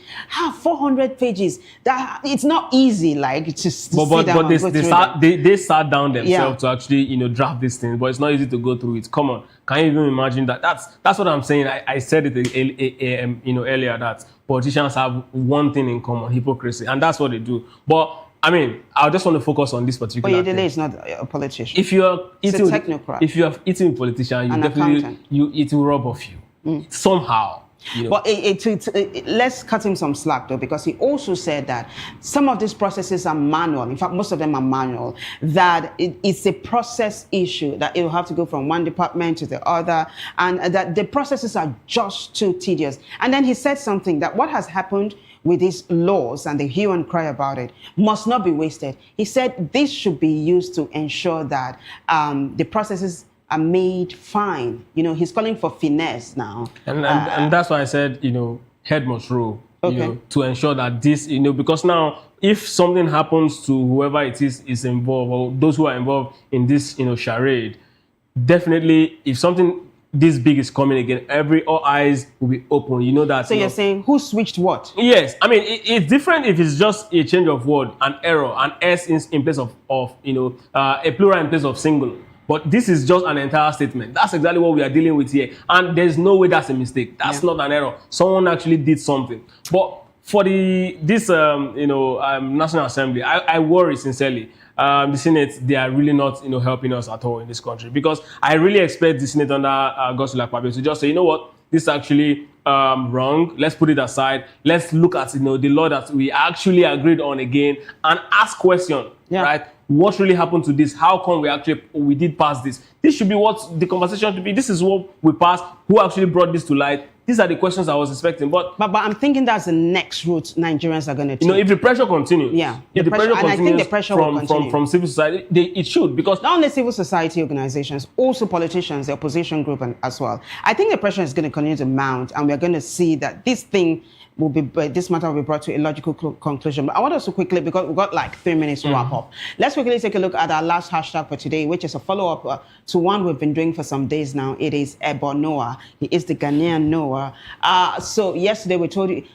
400 pages. That it's not easy, like to sit down and go through them. They sat down themselves to actually draft this thing, but it's not easy to go through it. Come on, can you even imagine that? That's what I'm saying. I said it earlier that politicians have one thing in common: hypocrisy, and that's what they do. But I mean, I just want to focus on this particular thing. Oyedele is not a politician. If you're eating, a technocrat. If you're eating a politician, it will rub off you somehow. But let's cut him some slack though, because he also said that some of these processes are manual. In fact, most of them are manual. That it's a process issue, that it will have to go from one department to the other, and that the processes are just too tedious. And then he said something that what has happened with these laws and the hue and cry about it must not be wasted. He said this should be used to ensure that the processes are made fine. He's calling for finesse now. And that's why I said, head must roll, to ensure that this, because now if something happens to whoever it is involved, or those who are involved in this, charade, definitely if something this big is coming again, all eyes will be open. You know that. So you're saying who switched what? Yes, I mean it's different if it's just a change of word, an error, an S in place of a plural in place of single. But this is just an entire statement. That's exactly what we are dealing with here, and there's no way that's a mistake. That's not an error. Someone actually did something. But for this National Assembly, I worry sincerely. The Senate, they are really not helping us at all in this country, because I really expect the Senate under Godswill Akpabio to just say, you know what, this is actually wrong. Let's put it aside. Let's look at the law that we actually agreed on again and ask questions, right? What really happened to this? How come we did pass this? This should be what the conversation should be. This is what we passed. Who actually brought this to light? These are the questions I was expecting. But I'm thinking that's the next route Nigerians are going to take. If the pressure continues, if the pressure continues, I think the pressure will continue from civil society, it should, because not only civil society organizations, also politicians, the opposition group, as well. I think the pressure is going to continue to mount, and we're going to see that this matter will be brought to a logical conclusion. But I want us to quickly, because we've got like 3 minutes to wrap up. Let's quickly take a look at our last hashtag for today, which is a follow-up to one we've been doing for some days now. It is Ebo Noah. He is the Ghanaian Noah. So yesterday we told you,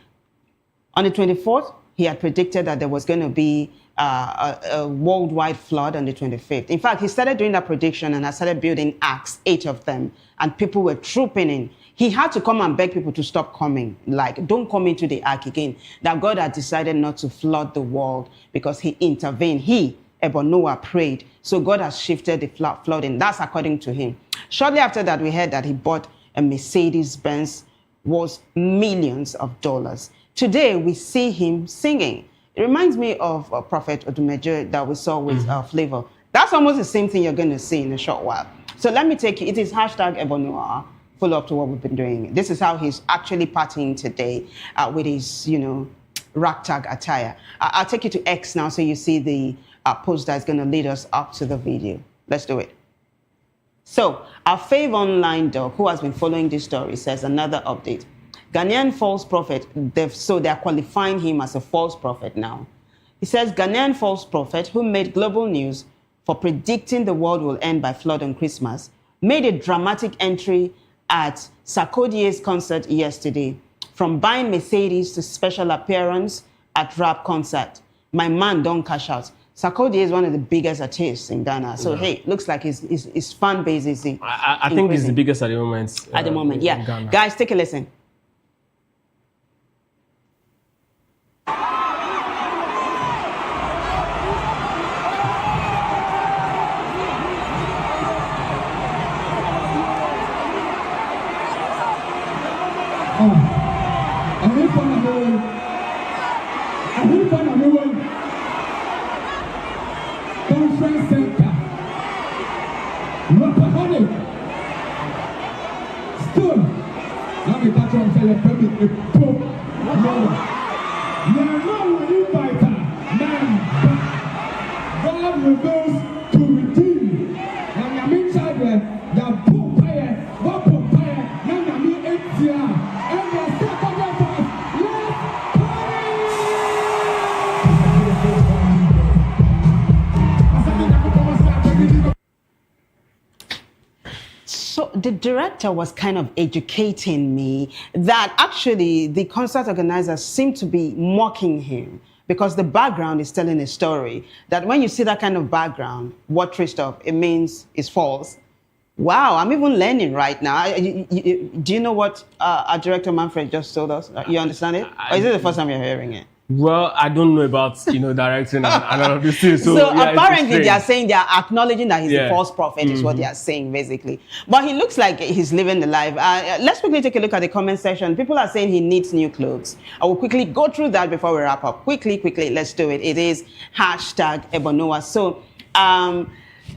on the 24th, he had predicted that there was going to be a worldwide flood on the 25th. In fact, he started doing that prediction and I started building arcs, 8 of them, and people were trooping in. He had to come and beg people to stop coming. Like, don't come into the ark again. That God had decided not to flood the world because he intervened. Ebo Noah, prayed. So God has shifted the flooding. That's according to him. Shortly after that, we heard that he bought a Mercedes-Benz, worth millions of dollars. Today, we see him singing. It reminds me of Prophet Odumeje that we saw with Flavor. That's almost the same thing you're going to see in a short while. So let me take you. It is hashtag Ebo Noah. Follow up to what we've been doing. This is how he's actually partying today with his, ragtag attire. I'll take you to X now so you see the post that's going to lead us up to the video. Let's do it. So our fave online doc, who has been following this story, says another update. Ghanaian false prophet, they're qualifying him as a false prophet now. He says Ghanaian false prophet who made global news for predicting the world will end by flood on Christmas made a dramatic entry at Sarkodie's concert yesterday. From buying Mercedes to special appearance at rap concert, my man don't cash out. Sarkodie is one of the biggest artists in Ghana. So, hey, looks like his fan base is I think he's the biggest at the moment. At the moment, yeah. Guys, take a listen. Conference Center, Rapaholic, Still, now the catch on celebrating a pope. You are not invited, man. God reveals to redeem. And I'm inside there, the pope fire, what pope fire, now I'm in India, and the second of us, let's So the director was kind of educating me that actually the concert organizers seem to be mocking him because the background is telling a story that when you see that kind of background, watery stuff, it means it's false. Wow, I'm even learning right now. Do you know what our director Manfred just told us? You understand it? Or is it the first time you're hearing it? Well, I don't know about directing and all of these things. So apparently they are saying, they are acknowledging that he's a false prophet is what they are saying basically. But he looks like he's living the life. Let's quickly take a look at the comment section. People are saying he needs new clothes. I will quickly go through that before we wrap up. Quickly, let's do it. It is hashtag Ebo Noah. So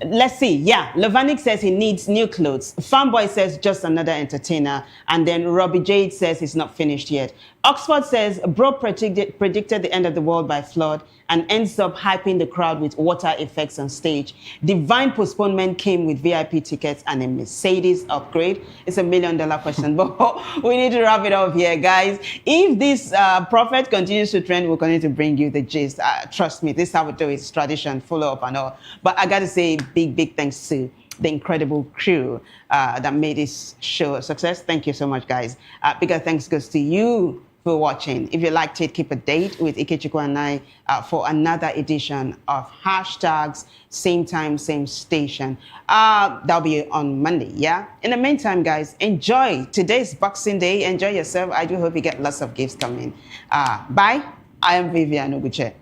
let's see. Yeah, Lovanik says he needs new clothes. Fanboy says just another entertainer. And then Robbie Jade says he's not finished yet. Oxford says bro predicted the end of the world by flood and ends up hyping the crowd with water effects on stage. Divine postponement came with VIP tickets and a Mercedes upgrade. It's $1 million question, but we need to wrap it up here, guys. If this prophet continues to trend, we'll continue to bring you the gist. Trust me, this is how we do it. It's tradition, follow up and all. But I got to say big thanks to the incredible crew that made this show a success. Thank you so much, guys. Bigger thanks goes to you for watching. If you liked it, keep a date with Ikechukwu and I for another edition of Hashtags, same time, same station. That'll be on Monday, yeah? In the meantime, guys, enjoy. Today's Boxing Day. Enjoy yourself. I do hope you get lots of gifts coming. Bye. I am Vivian Oguche.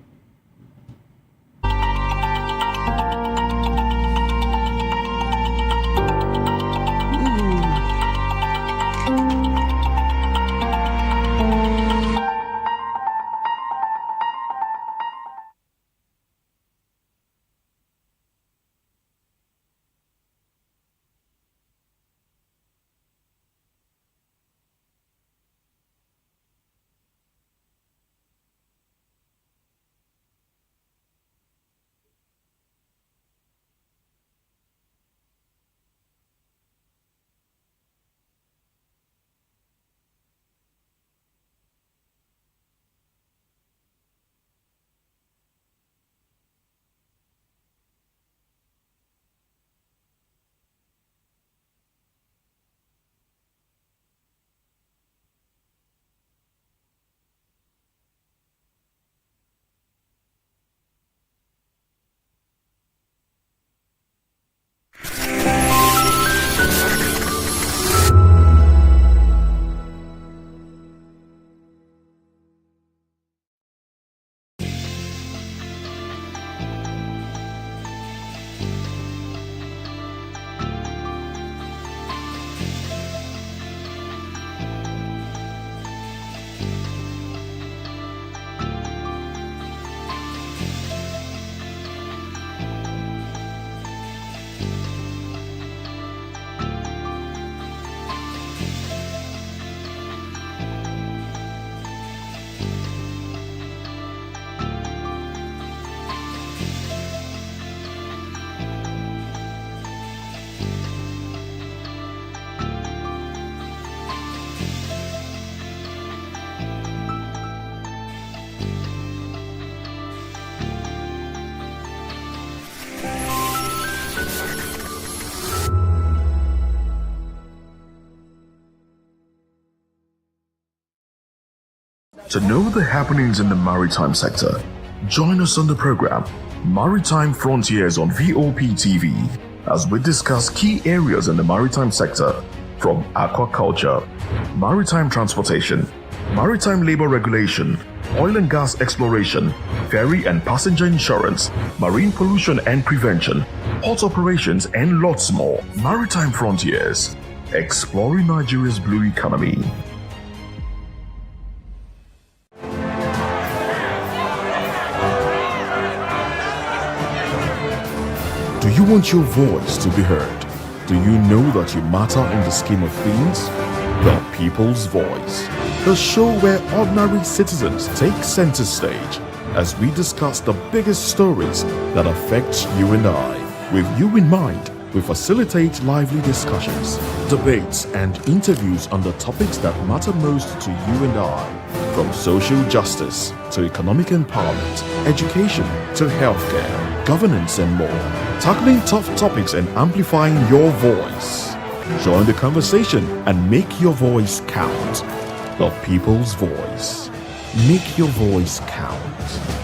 To know the happenings in the maritime sector, join us on the program Maritime Frontiers on VOP TV as we discuss key areas in the maritime sector from aquaculture, maritime transportation, maritime labor regulation, oil and gas exploration, ferry and passenger insurance, marine pollution and prevention, port operations and lots more. Maritime Frontiers, exploring Nigeria's blue economy. Do you want your voice to be heard? Do you know that you matter in the scheme of things? The People's Voice, the show where ordinary citizens take center stage as we discuss the biggest stories that affect you and I. With you in mind, we facilitate lively discussions, debates, and interviews on the topics that matter most to you and I, from social justice to economic empowerment, education to healthcare, governance, and more, tackling tough topics and amplifying your voice. Join the conversation and make your voice count. The People's Voice. Make your voice count.